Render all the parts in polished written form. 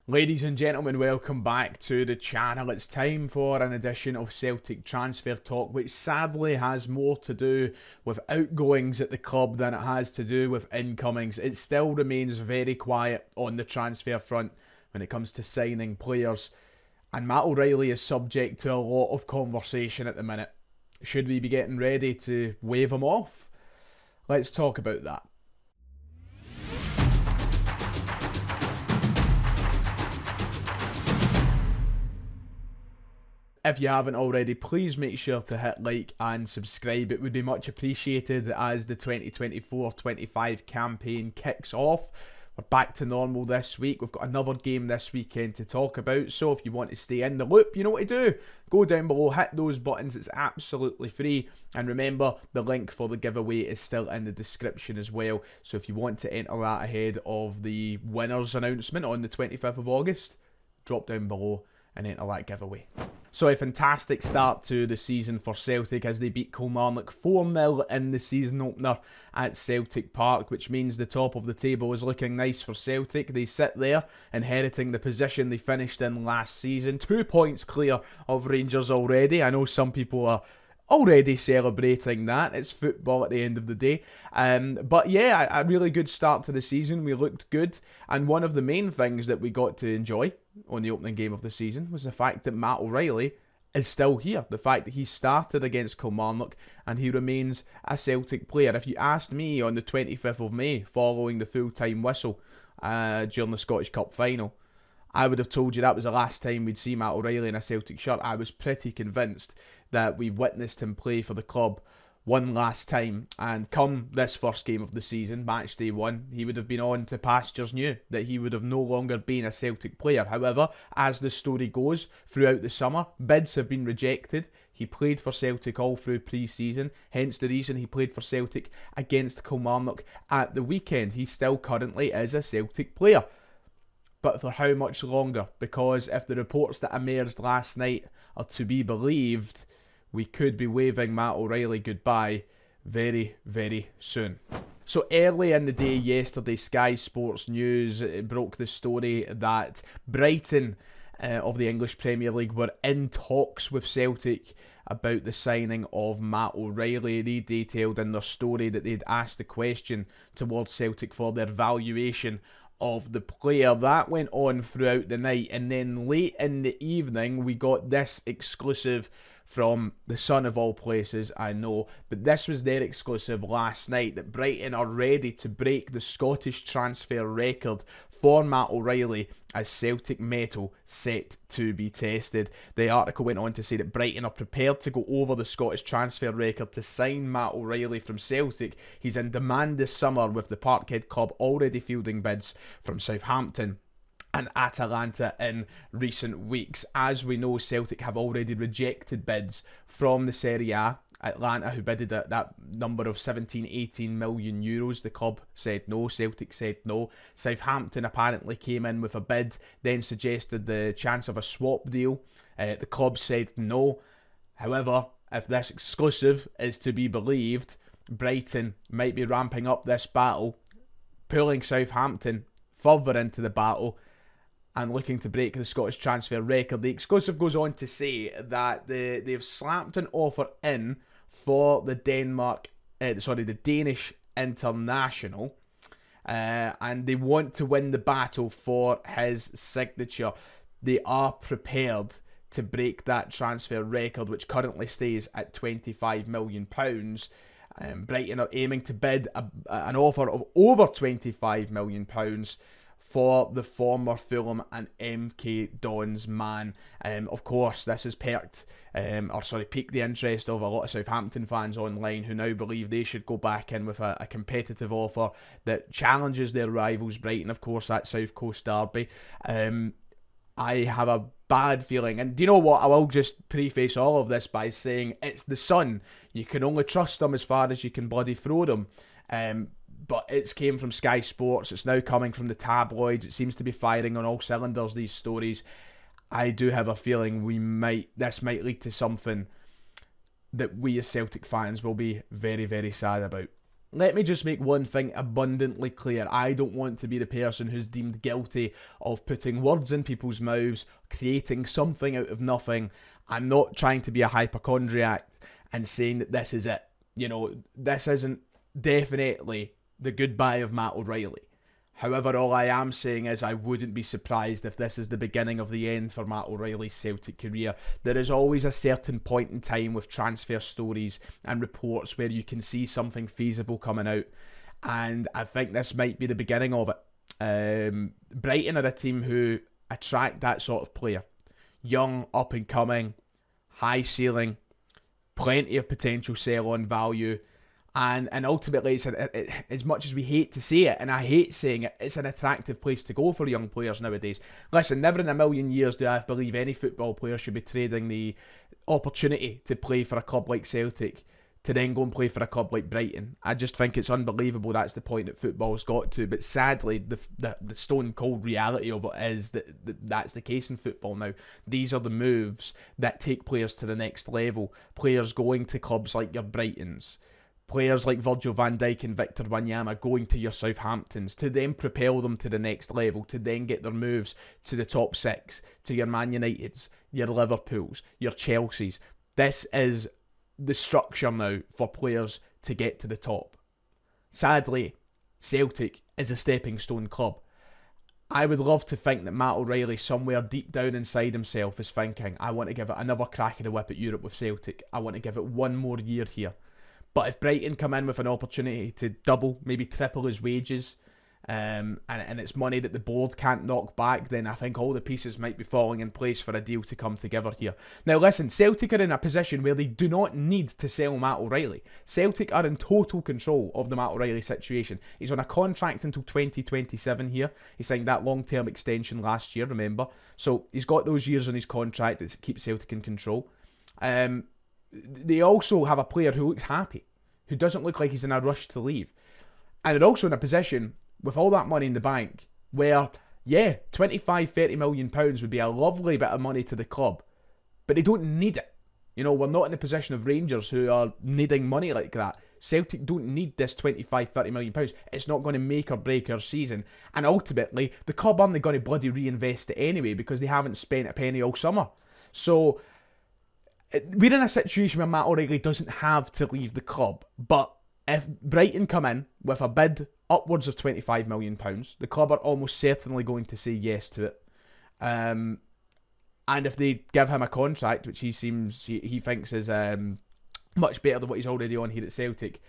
Ladies and gentlemen, welcome back to the channel. It's time for an edition of Celtic Transfer Talk, which sadly has more to do with outgoings at the club than it has to do with incomings. It still remains very quiet on the transfer front when it comes to signing players, and Matt O'Riley is subject to a lot of conversation at the minute. Should we be getting ready to wave him off? Let's talk about that. If you haven't already, please make sure to hit like and subscribe. It would be much appreciated as the 2024-25 campaign kicks off. We're back to normal this week. We've got another game this weekend to talk about. So if you want to stay in the loop, you know what to do. Go down below, hit those buttons. It's absolutely free. And remember, the link for the giveaway is still in the description as well. So if you want to enter that ahead of the winner's announcement on the 25th of August, drop down below and enter that giveaway. So a fantastic start to the season for Celtic as they beat Kilmarnock 4-0 in the season opener at Celtic Park, which means the top of the table is looking nice for Celtic. They sit there inheriting the position they finished in last season, 2 points clear of Rangers already. I know some people are already celebrating that. It's football at the end of the day. But yeah, a really good start to the season. We looked good. And one of the main things that we got to enjoy on the opening game of the season was the fact that Matt O'Riley is still here. The fact that he started against Kilmarnock and he remains a Celtic player. If you asked me on the 25th of May, following the full-time whistle during the Scottish Cup final, I would have told you that was the last time we'd see Matt O'Riley in a Celtic shirt. I was pretty convinced that we witnessed him play for the club one last time, and come this first game of the season, match day 1, he would have been on to pastures new, that he would have no longer been a Celtic player. However, as the story goes, throughout the summer, bids have been rejected. He played for Celtic all through pre-season, hence the reason he played for Celtic against Kilmarnock at the weekend. He still currently is a Celtic player. But for how much longer? Because if the reports that emerged last night are to be believed, we could be waving Matt O'Riley goodbye very, very soon. So early in the day yesterday, Sky Sports News broke the story that Brighton of the English Premier League were in talks with Celtic about the signing of Matt O'Riley. They detailed in their story that they'd asked the question towards Celtic for their valuation of the player. That went on throughout the night, and then late in the evening we got this exclusive from the Sun of all places, I know, but this was their exclusive last night, that Brighton are ready to break the Scottish transfer record for Matt O'Riley as Celtic metal set to be tested. The article went on to say that Brighton are prepared to go over the Scottish transfer record to sign Matt O'Riley from Celtic. He's in demand this summer, with the Parkhead club already fielding bids from Southampton and Atalanta in recent weeks. As we know, Celtic have already rejected bids from the Serie A. Atlanta, who bidded at that number of 17-18 million euros, the club said no, Celtic said no. Southampton apparently came in with a bid, then suggested the chance of a swap deal. The club said no. However, if this exclusive is to be believed, Brighton might be ramping up this battle, pulling Southampton further into the battle and looking to break the Scottish transfer record. The exclusive goes on to say that they've slapped an offer in for the Danish international, and they want to win the battle for his signature. They are prepared to break that transfer record, which currently stays at £25 million. Brighton are aiming to bid an offer of over £25 million for the former Fulham and MK Dons man. Of course, this has piqued the interest of a lot of Southampton fans online, who now believe they should go back in with a competitive offer that challenges their rivals Brighton, of course, that South Coast derby. I have a bad feeling, and do you know what, I will just preface all of this by saying it's the Sun. You can only trust them as far as you can bloody throw them. But it's came from Sky Sports, it's now coming from the tabloids, it seems to be firing on all cylinders, these stories. I do have a feeling this might lead to something that we as Celtic fans will be very, very sad about. let me just make one thing abundantly clear. I don't want to be the person who's deemed guilty of putting words in people's mouths, creating something out of nothing. I'm not trying to be a hypochondriac and saying that this is it. This isn't definitely the goodbye of Matt O'Riley. However, all I am saying is I wouldn't be surprised if this is the beginning of the end for Matt O'Riley's Celtic career. There is always a certain point in time with transfer stories and reports where you can see something feasible coming out, and I think this might be the beginning of it. Brighton are a team who attract that sort of player. Young, up and coming, high ceiling, plenty of potential sell-on value. And ultimately, as much as we hate to say it, and I hate saying it, it's an attractive place to go for young players nowadays. Listen, never in a million years do I believe any football player should be trading the opportunity to play for a club like Celtic to then go and play for a club like Brighton. I just think it's unbelievable that's the point that football's got to. But sadly, the stone cold reality of it is that that's the case in football now. These are the moves that take players to the next level. Players going to clubs like your Brightons. Players like Virgil van Dijk and Victor Wanyama going to your Southamptons to then propel them to the next level, to then get their moves to the top six, to your Man Uniteds, your Liverpools, your Chelseas. This is the structure now for players to get to the top. Sadly, Celtic is a stepping stone club. I would love to think that Matt O'Riley, somewhere deep down inside himself, is thinking, I want to give it another crack at the whip at Europe with Celtic. I want to give it one more year here. But if Brighton come in with an opportunity to double, maybe triple his wages, and it's money that the board can't knock back, then I think all the pieces might be falling in place for a deal to come together here. Now listen, Celtic are in a position where they do not need to sell Matt O'Riley. Celtic are in total control of the Matt O'Riley situation. He's on a contract until 2027 here. He signed that long-term extension last year, remember? So he's got those years on his contract that keeps Celtic in control. They also have a player who looks happy, who doesn't look like he's in a rush to leave. And they're also in a position, with all that money in the bank, where, 25-30 million pounds would be a lovely bit of money to the club, but they don't need it. We're not in the position of Rangers who are needing money like that. Celtic don't need this 25-30 million pounds. It's not going to make or break our season. And ultimately, the club aren't going to bloody reinvest it anyway because they haven't spent a penny all summer. So we're in a situation where Matt O'Riley doesn't have to leave the club, but if Brighton come in with a bid upwards of £25 million, the club are almost certainly going to say yes to it. And if they give him a contract, which he thinks is much better than what he's already on here at Celtic,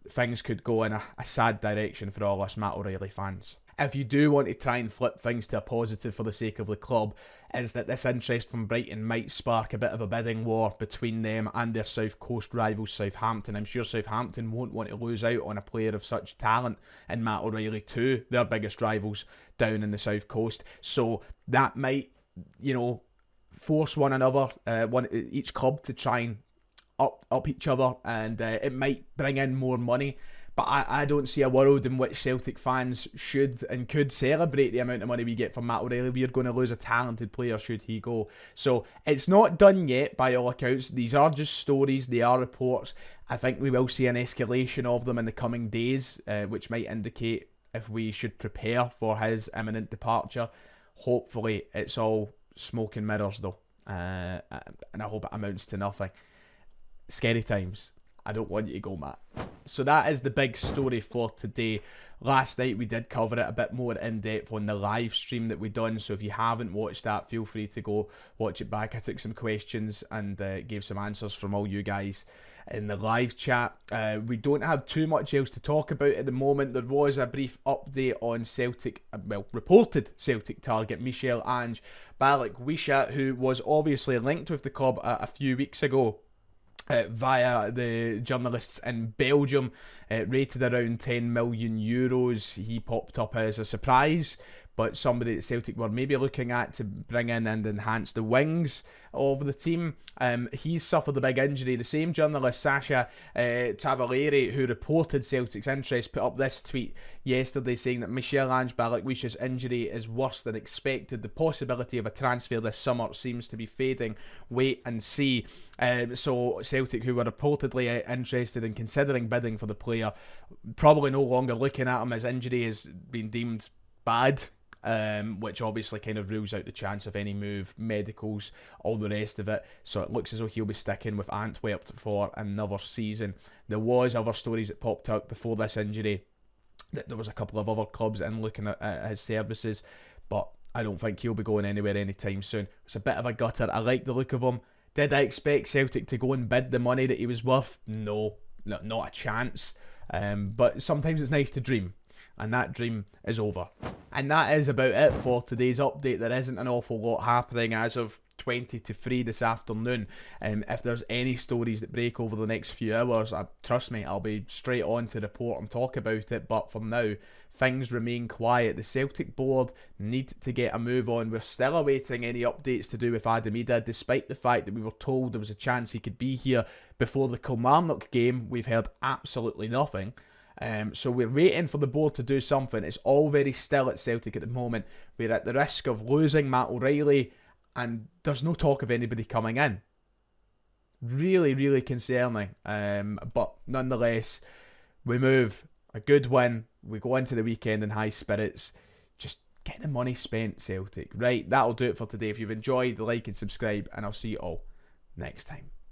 things could go in a sad direction for all us Matt O'Riley fans. If you do want to try and flip things to a positive for the sake of the club, is that this interest from Brighton might spark a bit of a bidding war between them and their South Coast rivals Southampton. I'm sure Southampton won't want to lose out on a player of such talent in Matt O'Riley to their biggest rivals down in the South Coast. So that might, force one another, each club to try and up each other, and it might bring in more money. But I don't see a world in which Celtic fans should and could celebrate the amount of money we get from Matt O'Riley. We are going to lose a talented player should he go. So it's not done yet by all accounts. These are just stories. They are reports. I think we will see an escalation of them in the coming days, which might indicate if we should prepare for his imminent departure. Hopefully it's all smoke and mirrors though. And I hope it amounts to nothing. Scary times. I don't want you to go, Matt. So that is the big story for today. Last night we did cover it a bit more in depth on the live stream that we done. So if you haven't watched that, feel free to go watch it back. I took some questions and gave some answers from all you guys in the live chat. We don't have too much else to talk about at the moment. There was a brief update on Celtic, reported Celtic target Michel Ange Balikwisha, who was obviously linked with the club a few weeks ago. Via the journalists in Belgium, rated around €10 million. He popped up as a surprise but somebody that Celtic were maybe looking at to bring in and enhance the wings of the team. He's suffered a big injury. The same journalist, Sasha Tavaleri, who reported Celtic's interest, put up this tweet yesterday saying that Michel-Ange Balikwisha's injury is worse than expected. The possibility of a transfer this summer seems to be fading. Wait and see. So Celtic, who were reportedly interested in considering bidding for the player, probably no longer looking at him, as injury has been deemed bad. Which obviously kind of rules out the chance of any move, medicals, all the rest of it. So it looks as though he'll be sticking with Antwerp for another season. There was other stories that popped out before this injury that there was a couple of other clubs in looking at his services, but I don't think he'll be going anywhere anytime soon. It's a bit of a gutter. I like the look of him. Did I expect Celtic to go and bid the money that he was worth? No, not a chance. But sometimes it's nice to dream. And that dream is over. And that is about it for today's update. There isn't an awful lot happening as of 20 to 3 this afternoon. If there's any stories that break over the next few hours, trust me, I'll be straight on to report and talk about it. But for now, things remain quiet. The Celtic board need to get a move on. We're still awaiting any updates to do with Adam Ida, despite the fact that we were told there was a chance he could be here before the Kilmarnock game. We've heard absolutely nothing. So we're waiting for the board to do something. It's all very still at Celtic at the moment. We're at the risk of losing Matt O'Riley, and there's no talk of anybody coming in. Really, really concerning. But nonetheless, we move. A good win. We go into the weekend in high spirits. Just get the money spent, Celtic. Right, that'll do it for today. If you've enjoyed, like and subscribe, and I'll see you all next time.